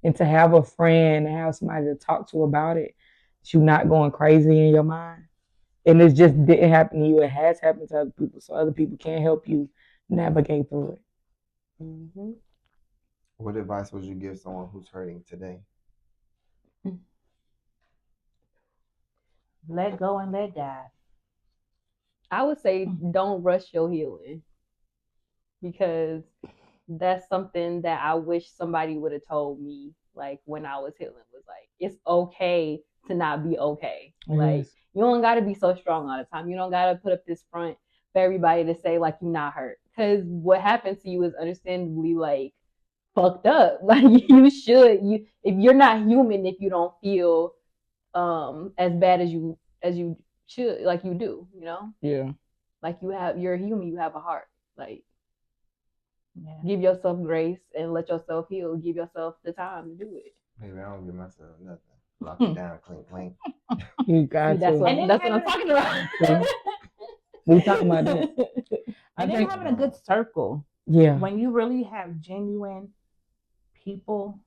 B: And to have a friend and have somebody to talk to about it, that you're not going crazy in your mind. And it just didn't happen to you. It has happened to other people. So other people can help you navigate through it.
C: Mm-hmm.
A: What advice would you give someone who's hurting today?
D: Let go and let God.
C: I would say don't rush your healing, because that's something that I wish somebody would have told me, like when I was healing, was like, it's okay to not be okay. Like, you don't got to be so strong all the time. You don't got to put up this front for everybody to say like you're not hurt, because what happens to you is understandably like fucked up. Like, if you're not human, if you don't feel as bad as you should, like you do,
B: Yeah.
C: like you're human, you have a heart. Like,
D: Yeah.
C: give yourself grace and let yourself heal. Give yourself the time to do it.
A: Maybe I don't give myself nothing. Lock it down, clean, clean.
B: You got
C: See, that's
B: to.
C: what,
D: And then
C: that's what I'm talking about.
B: We talking about that. I
D: And then
B: think,
D: having a good circle.
B: yeah.
D: When you really have genuine people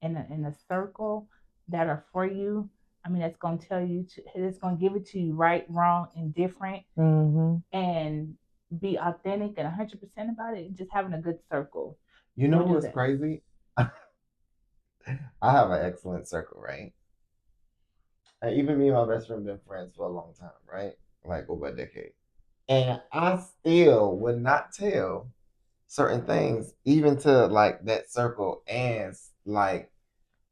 D: in a circle that are for you, I mean, it's going to tell you, it's going to give it to you right, wrong, indifferent, and be authentic and 100% about it. Just having a good circle.
A: You know
D: We'll do
A: what's
D: that.
A: crazy? I have an excellent circle, right? And even me and my best friend been friends for a long time, right? Like over a decade. And I still would not tell certain things, even to like that circle. And like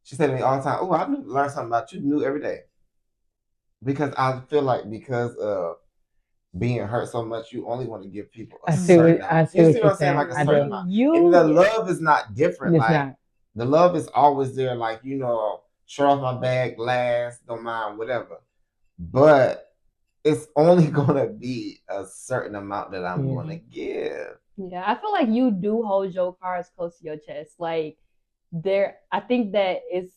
A: she said to me all the time, "Oh, I learned something about you new every day." Because I feel like because of being hurt so much, you only want to give people a certain amount.
B: I see
A: You
B: what
A: see what
B: you're
A: I'm saying?
B: saying.
A: Like a
B: I
A: certain
B: do.
A: amount. And the love is not different.
B: It's
A: like
B: not.
A: the love is always there, like, shirt off my back, last, don't mind, whatever. But it's only gonna be a certain amount that I'm gonna give.
C: Yeah, I feel like you do hold your cards close to your chest. Like, I think that it's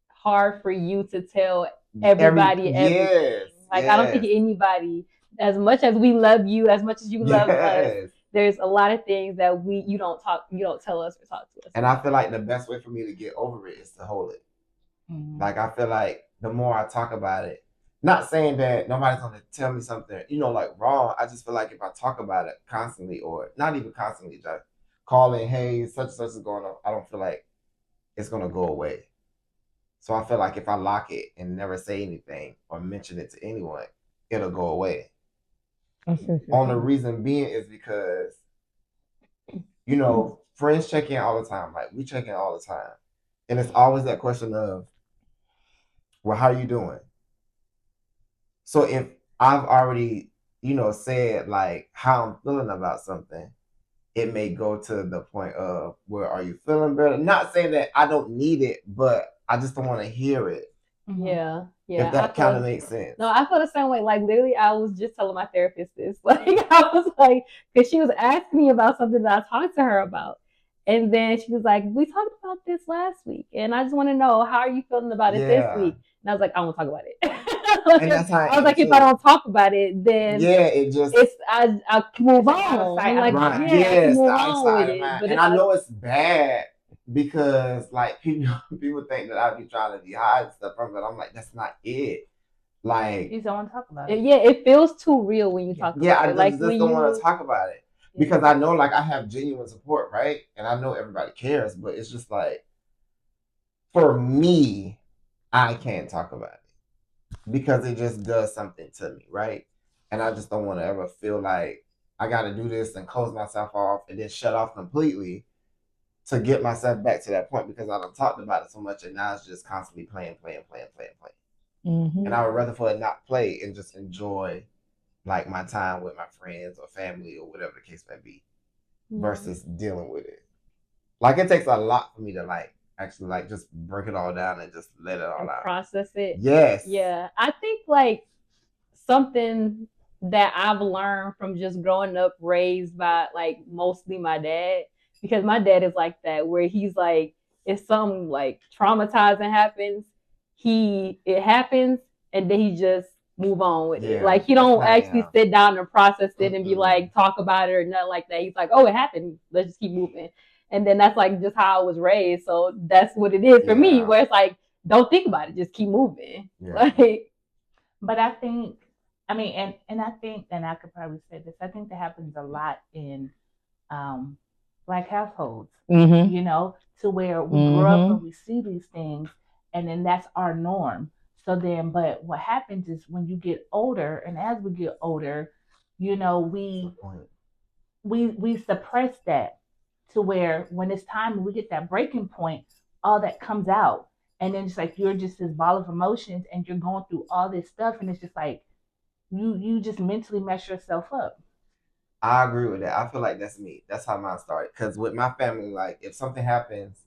C: hard for you to tell everybody everything. Like, I don't think anybody, as much as we love you, as much as you love us, there's a lot of things that you don't tell us or talk to us.
A: And I feel like the best way for me to get over it is to hold it.
D: Mm-hmm.
A: Like, I feel like the more I talk about it, not saying that nobody's gonna tell me something, like wrong. I just feel like if I talk about it constantly, or not even constantly, just calling, hey, such and such is going on, I don't feel like it's gonna go away. So I feel like if I lock it and never say anything or mention it to anyone, it'll go away. Only reason being is because, friends check in all the time. Like, we check in all the time. And it's always that question of, well, how are you doing? So if I've already, said like how I'm feeling about something, it may go to the point of, where are you feeling better? Not saying that I don't need it, but I just don't want to hear it.
C: Yeah.
A: If that kind of makes sense.
C: No, I feel the same way. Like, literally, I was just telling my therapist this. Like, I was like, because she was asking me about something that I talked to her about. And then she was like, we talked about this last week. And I just want to know, how are you feeling about it this week? And I was like, I won't talk about it.
A: And that's how
C: I was like, if I don't talk about it, then I move on. I'm like,
A: right.
C: I can move on with it. But
A: and I know it's bad because like people think that I be trying to be hide stuff from, but I'm like, that's not it. Like,
D: you don't want to talk about it.
C: Yeah, it feels too real when you talk about it.
A: I just don't want to talk about it. Because I know, like, I have genuine support, right? And I know everybody cares, but it's just like, for me, I can't talk about it because it just does something to me, right? And I just don't want to ever feel like I got to do this and close myself off and then shut off completely to get myself back to that point, because I done talked about it so much and now it's just constantly playing.
B: Mm-hmm.
A: And I would rather for it not play and just enjoy like my time with my friends or family or whatever the case may be, versus dealing with it. Like, it takes a lot for me to like actually like just break it all down and just let it all out.
C: Process it.
A: Yes.
C: Yeah. I think like something that I've learned from just growing up raised by like mostly my dad, because my dad is like that, where he's like, if something like traumatizing happens, it happens and then he just move on with it.
A: Yeah,
C: Like he
A: that's
C: don't
A: not
C: actually
A: him.
C: sit down and process it and be
A: Mm-mm.
C: like talk about it or nothing like that. He's like, oh, it happened. Let's just keep moving. And then that's like just how I was raised. So that's what it is for me,
A: Yeah.
C: where it's like, don't think about it, just keep moving.
A: Yeah.
C: Like,
D: But I think, I mean, and I think, and I could probably say this, I think that happens a lot in Black households,
B: Mm-hmm.
D: you know, to where we grow up and we see these things, and then that's our norm. So then, but what happens is when you get older, and as we get older, you know, we suppress that to where when it's time and we get that breaking point, all that comes out. And then it's like you're just this ball of emotions and you're going through all this stuff and it's just like you just mentally mess yourself up.
A: I agree with that. I feel like that's me. That's how mine started. Because with my family, like if something happens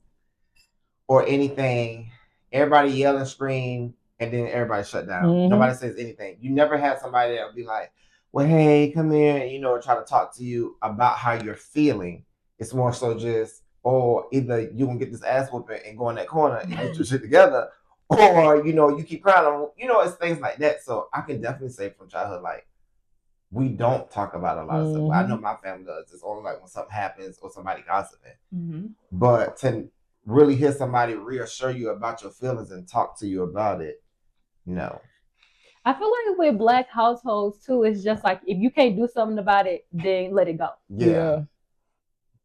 A: or anything, everybody yell and scream, and then everybody shut down.
B: Mm-hmm.
A: Nobody says anything. You never had somebody that would be like, "Well, hey, come here," and, try to talk to you about how you're feeling. It's more so just, or either you gonna get this ass whooping and go in that corner and get your shit together, or you keep crying. It's things like that. So I can definitely say from childhood, like we don't talk about a lot of stuff. I know my family does. It's only like when something happens or somebody gossiping.
D: Mm-hmm.
A: But to really hear somebody reassure you about your feelings and talk to you about it, no.
C: I feel like with Black households too, it's just like if you can't do something about it, then let it go.
A: Yeah.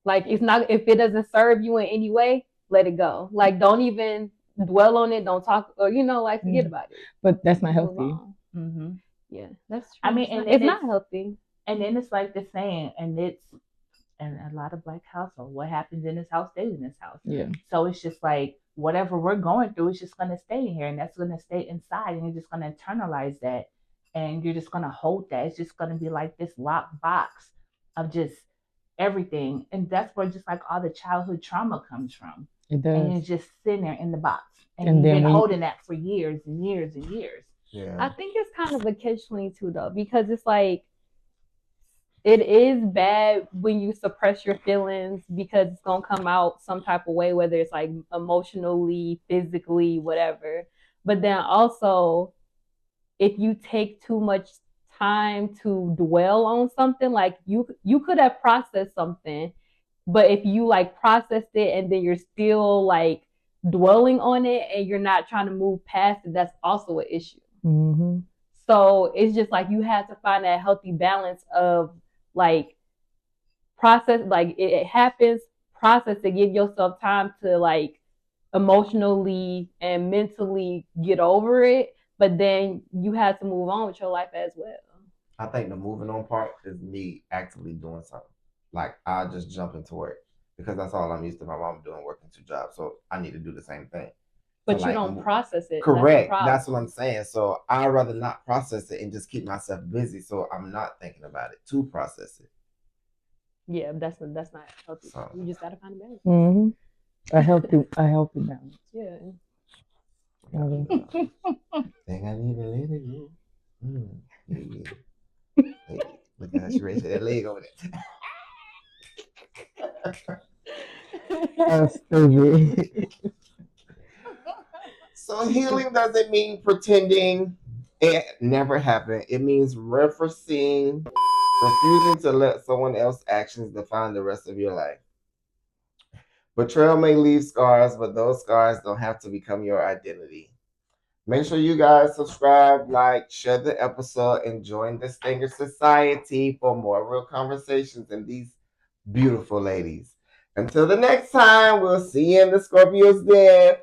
C: Like if it doesn't serve you in any way, let it go. Like don't even dwell on it. Don't talk or like forget about it.
B: But that's not
C: Move
B: healthy.
C: on.
D: Mm-hmm.
C: Yeah, that's true.
D: I mean,
C: it's not healthy.
D: And then it's like the saying, and a lot of Black households, what happens in this house stays in this house.
B: Yeah.
D: So it's just like whatever we're going through, it's just gonna stay in here, and that's gonna stay inside, and you're just gonna internalize that, and you're just gonna hold that. It's just gonna be like this locked box of just everything, and that's where just like all the childhood trauma comes from.
B: It does.
D: And it's just sitting there in the box, and
B: And
D: you've
B: then
D: been holding that for years and years and years.
A: Yeah.
C: I think it's kind of a catch-22 though, because it's like it is bad when you suppress your feelings because it's gonna come out some type of way, whether it's like emotionally, physically, whatever. But then also, if you take too much time to dwell on something, like you could have processed something, but if you like processed it and then you're still like dwelling on it and you're not trying to move past it, that's also an issue.
B: Mm-hmm.
C: So it's just like you have to find that healthy balance of like process, like it happens, process it, give yourself time to like emotionally and mentally get over it, but then you have to move on with your life as well.
A: I think the moving on part is me actively doing something. Like I just jump into work because that's all I'm used to my mom doing, working 2 jobs. So I need to do the same thing.
C: But you don't process it.
A: Correct. That's what I'm saying. So I'd rather not process it and just keep myself busy so I'm not thinking about it to process it.
C: Yeah, that's not healthy. So, you just gotta find a balance.
B: Mm-hmm. A healthy balance.
C: Yeah.
A: Think I need to let it go. Hey, look at how she raised that leg over there.
B: That's stupid.
A: So healing doesn't mean pretending it never happened. It means refusing to let someone else's actions define the rest of your life. Betrayal may leave scars, but those scars don't have to become your identity. Make sure you guys subscribe, like, share the episode, and join the Stinger Society for more real conversations and these beautiful ladies. Until the next time, we'll see you in the Scorpio's Den.